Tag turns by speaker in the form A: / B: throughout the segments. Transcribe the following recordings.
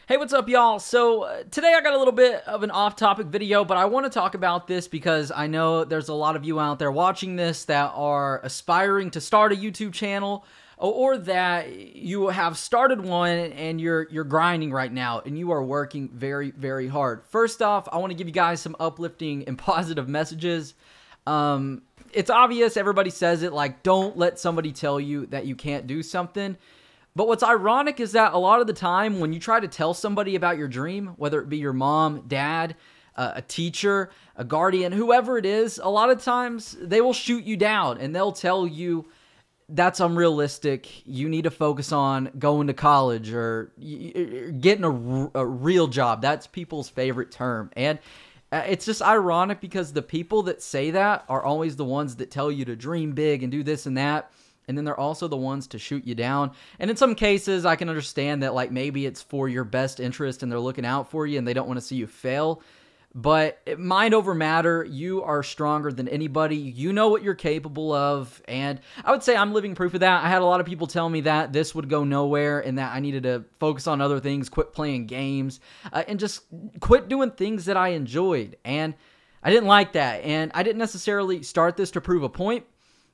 A: Hey, what's up, y'all? So today I got a little bit of an off-topic video, but I want to talk about this because I know there's a lot of you out there watching this that are aspiring to start a YouTube channel, or that you have started one and you're grinding right now and you are working very, very hard. First off, I want to give you guys some uplifting and positive messages. It's obvious, everybody says it, like, don't let somebody tell you that you can't do something. But what's ironic is that a lot of the time when you try to tell somebody about your dream, whether it be your mom, dad, a teacher, a guardian, whoever it is, a lot of times they will shoot you down and they'll tell you that's unrealistic. You need to focus on going to college or getting a real job. That's people's favorite term. And it's just ironic because the people that say that are always the ones that tell you to dream big and do this and that. And then they're also the ones to shoot you down. And in some cases, I can understand that, like, maybe it's for your best interest and they're looking out for you and they don't want to see you fail. But mind over matter, you are stronger than anybody. You know what you're capable of. And I would say I'm living proof of that. I had a lot of people tell me that this would go nowhere and that I needed to focus on other things, quit playing games, and just quit doing things that I enjoyed. And I didn't like that. And I didn't necessarily start this to prove a point.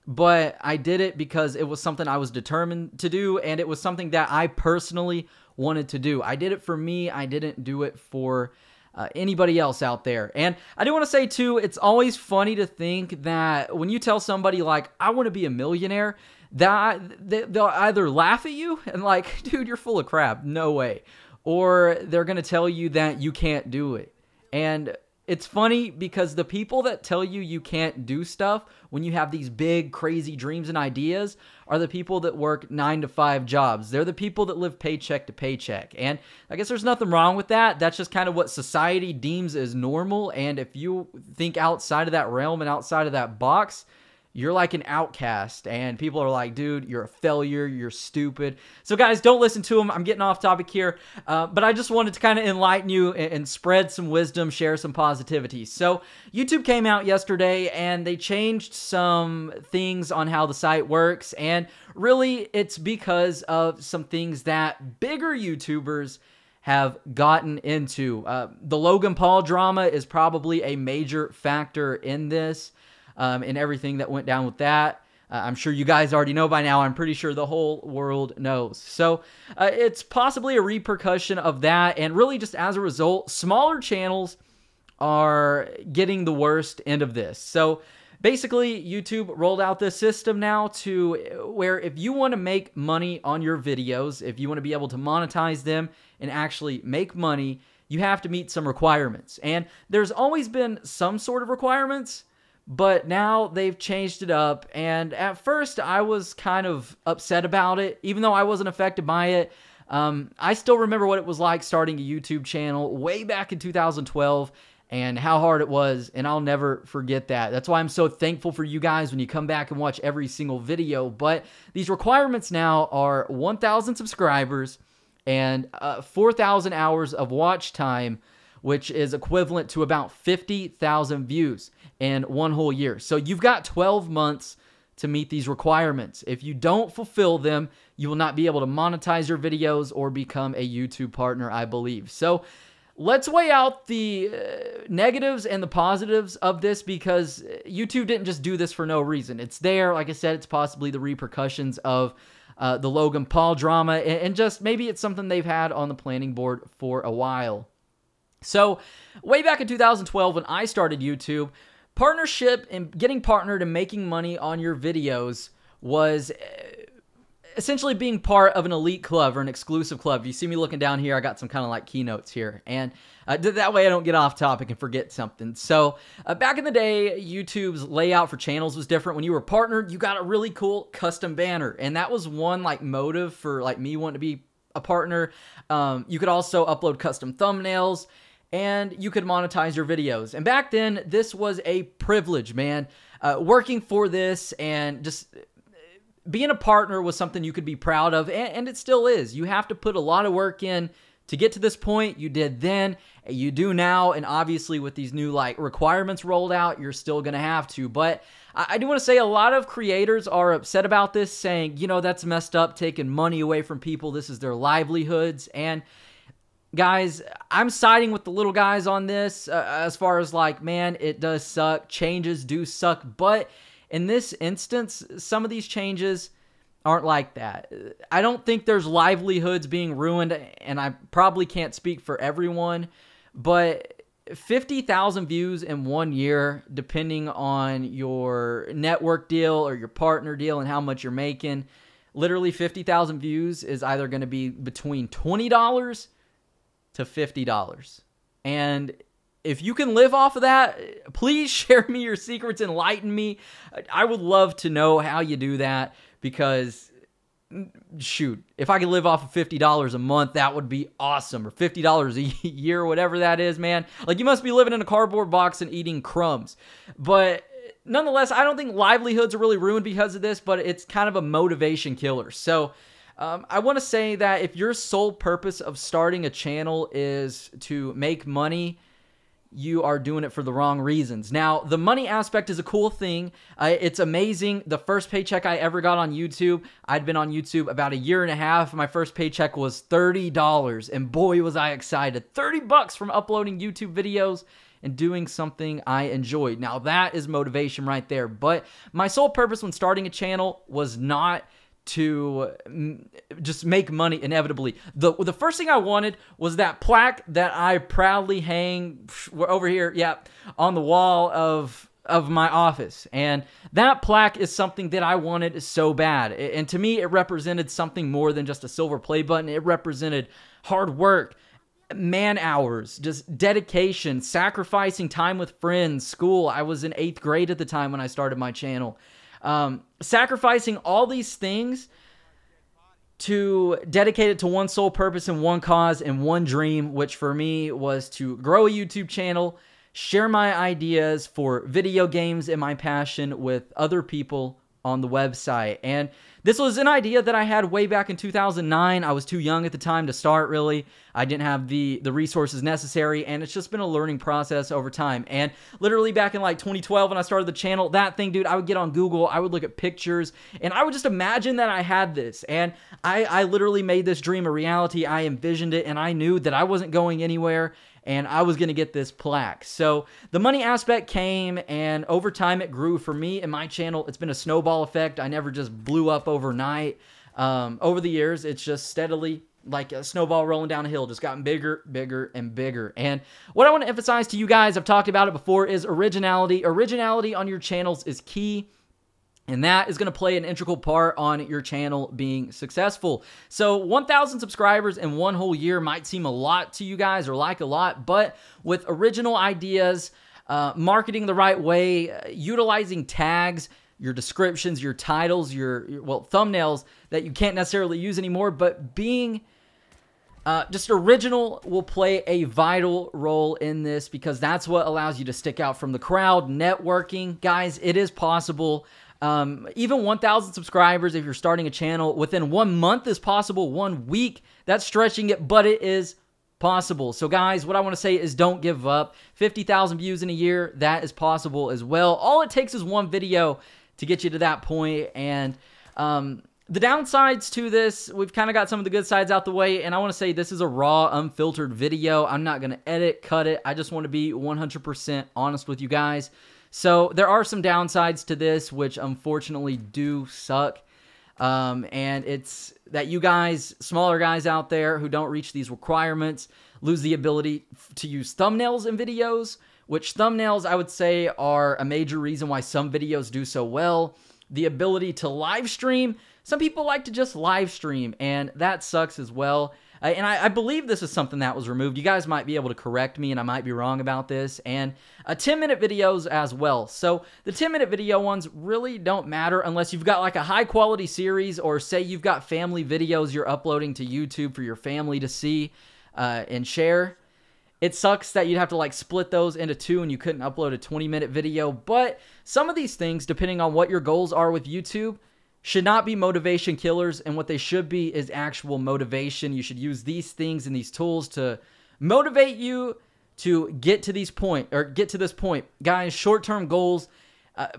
A: But I did it because it was something I was determined to do, and it was something that I personally wanted to do. I did it for me. I didn't do it for anybody else out there. And I do want to say, too, it's always funny to think that when you tell somebody, like, I want to be a millionaire, that they'll either laugh at you and like, dude, you're full of crap. No way. Or they're going to tell you that you can't do it. And it's funny because the people that tell you you can't do stuff when you have these big, crazy dreams and ideas are the people that work 9-to-5 jobs. They're the people that live paycheck to paycheck. And I guess there's nothing wrong with that. That's just kind of what society deems as normal. And if you think outside of that realm and outside of that box, you're like an outcast, and people are like, dude, you're a failure, you're stupid. So guys, don't listen to them. I'm getting off topic here, but I just wanted to kind of enlighten you and spread some wisdom, share some positivity. So YouTube came out yesterday, and they changed some things on how the site works, and really it's because of some things that bigger YouTubers have gotten into. The Logan Paul drama is probably a major factor in this. And everything that went down with that. I'm sure you guys already know by now. I'm pretty sure the whole world knows. So it's possibly a repercussion of that. And really just as a result, smaller channels are getting the worst end of this. So basically, YouTube rolled out this system now to where if you want to make money on your videos, if you want to be able to monetize them and actually make money, you have to meet some requirements. And there's always been some sort of requirements, but now they've changed it up, and at first I was kind of upset about it, even though I wasn't affected by it. I still remember what it was like starting a YouTube channel way back in 2012 and how hard it was, and I'll never forget that. That's why I'm so thankful for you guys when you come back and watch every single video. But these requirements now are 1,000 subscribers and 4,000 hours of watch time, which is equivalent to about 50,000 views in one whole year. So you've got 12 months to meet these requirements. If you don't fulfill them, you will not be able to monetize your videos or become a YouTube partner, I believe. So let's weigh out the negatives and the positives of this, because YouTube didn't just do this for no reason. It's there. Like I said, it's possibly the repercussions of the Logan Paul drama, and just maybe it's something they've had on the planning board for a while. So way back in 2012 when I started YouTube, partnership and getting partnered and making money on your videos was essentially being part of an elite club or an exclusive club. If you see me looking down here, I got some kind of like keynotes here. And that way I don't get off topic and forget something. So back in the day, YouTube's layout for channels was different. When you were partnered, you got a really cool custom banner. And that was one like motive for like me wanting to be a partner. You could also upload custom thumbnails, and you could monetize your videos. And back then, this was a privilege, man. Working for this and just being a partner was something you could be proud of, and it still is. You have to put a lot of work in to get to this point. You did then, you do now, and obviously with these new like requirements rolled out, you're still gonna have to. But I do want to say a lot of creators are upset about this, saying, you know, that's messed up, taking money away from people. This is their livelihoods. And guys, I'm siding with the little guys on this as far as like, man, it does suck. Changes do suck. But in this instance, some of these changes aren't like that. I don't think there's livelihoods being ruined, and I probably can't speak for everyone, but 50,000 views in 1 year, depending on your network deal or your partner deal and how much you're making, literally 50,000 views is either going to be between $20 to $50. And if you can live off of that, please share me your secrets, enlighten me. I would love to know how you do that, because shoot, if I could live off of $50 a month, that would be awesome. Or $50 a year, or whatever that is, man. Like, you must be living in a cardboard box and eating crumbs. But nonetheless, I don't think livelihoods are really ruined because of this, but it's kind of a motivation killer. So I want to say that if your sole purpose of starting a channel is to make money, you are doing it for the wrong reasons. Now, the money aspect is a cool thing. It's amazing. The first paycheck I ever got on YouTube, I'd been on YouTube about a year and a half. My first paycheck was $30, and boy, was I excited. $30 from uploading YouTube videos and doing something I enjoyed. Now, that is motivation right there. But my sole purpose when starting a channel was not to just make money inevitably. The first thing I wanted was that plaque that I proudly hang over here, yeah, on the wall of my office. And that plaque is something that I wanted so bad. And to me, it represented something more than just a silver play button. It represented hard work, man hours, just dedication, sacrificing time with friends, school. I was in 8th grade at the time when I started my channel. Sacrificing all these things to dedicate it to one sole purpose and one cause and one dream, which for me was to grow a YouTube channel, share my ideas for video games and my passion with other people on the website. And this was an idea that I had way back in 2009. I was too young at the time to start, really. I didn't have the resources necessary, and it's just been a learning process over time. And literally back in like 2012 when I started the channel, that thing, dude, I would get on Google, I would look at pictures, and I would just imagine that I had this. And I literally made this dream a reality. I envisioned it, and I knew that I wasn't going anywhere, and I was going to get this plaque. So the money aspect came, and over time it grew for me and my channel. It's been a snowball effect. I never just blew up overnight. Over the years, it's just steadily, like a snowball rolling down a hill, just gotten bigger, bigger, and bigger. And what I want to emphasize to you guys, I've talked about it before, is originality. Originality on your channels is key. And that is going to play an integral part on your channel being successful. So 1,000 subscribers in one whole year might seem a lot to you guys, or like a lot, but with original ideas, marketing the right way, utilizing tags, your descriptions, your titles, your thumbnails that you can't necessarily use anymore, but being just original will play a vital role in this, because that's what allows you to stick out from the crowd. Networking, guys, it is possible. Even 1,000 subscribers, if you're starting a channel, within 1 month is possible. 1 week, that's stretching it, but it is possible. So guys, what I want to say is don't give up. 50,000 views in a year, that is possible as well. All it takes is one video to get you to that point. And the downsides to this, we've kind of got some of the good sides out the way, and I want to say this is a raw, unfiltered video. I'm not going to edit, cut it. I just want to be 100% honest with you guys. So there are some downsides to this, which unfortunately do suck. And it's that you guys, smaller guys out there who don't reach these requirements, lose the ability to use thumbnails in videos, which thumbnails, I would say, are a major reason why some videos do so well. The ability to live stream. Some people like to just live stream, and that sucks as well. And I believe this is something that was removed. You guys might be able to correct me, and I might be wrong about this. And 10-minute videos as well. So the 10-minute video ones really don't matter unless you've got like a high-quality series, or say you've got family videos you're uploading to YouTube for your family to see and share. It sucks that you'd have to like split those into two and you couldn't upload a 20-minute video. But some of these things, depending on what your goals are with YouTube, should not be motivation killers, and what they should be is actual motivation. You should use these things and these tools to motivate you to get to this point. Guys, short-term goals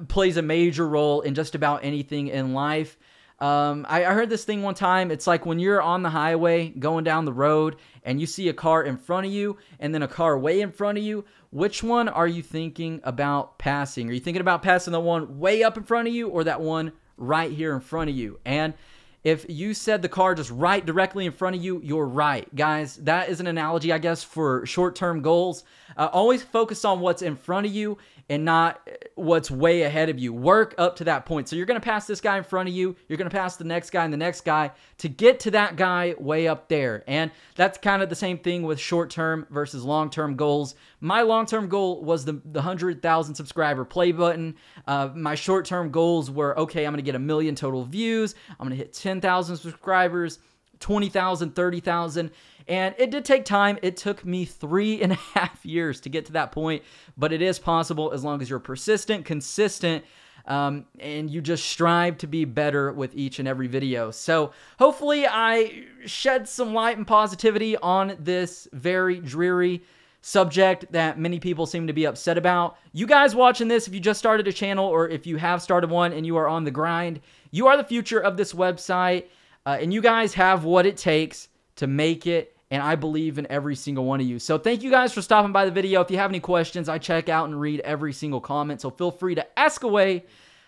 A: plays a major role in just about anything in life. I heard this thing one time. It's like when you're on the highway going down the road and you see a car in front of you and then a car way in front of you. Which one are you thinking about passing? Are you thinking about passing the one way up in front of you or that one right here in front of you? And if you said the car just right directly in front of you, you're right. Guys, that is an analogy, I guess, for short-term goals. Always focus on what's in front of you and not what's way ahead of you. Work up to that point. So you're going to pass this guy in front of you. You're going to pass the next guy and the next guy to get to that guy way up there. And that's kind of the same thing with short-term versus long-term goals. My long-term goal was the 100,000 subscriber play button. My short-term goals were, okay, I'm going to get 1 million total views. I'm going to hit 10,000 subscribers, 20,000, 30,000. And it did take time. It took me 3.5 years to get to that point, but it is possible as long as you're persistent, consistent, and you just strive to be better with each and every video. So hopefully I shed some light and positivity on this very dreary subject that many people seem to be upset about. You guys watching this, if you just started a channel or if you have started one and you are on the grind, you are the future of this website, and you guys have what it takes to make it. And I believe in every single one of you. So thank you guys for stopping by the video. If you have any questions, I check out and read every single comment. So feel free to ask away.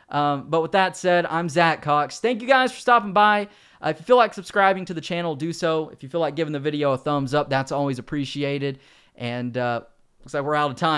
A: But with that said, I'm Zach Cox. Thank you guys for stopping by. If you feel like subscribing to the channel, do so. If you feel like giving the video a thumbs up, that's always appreciated. And looks like we're out of time.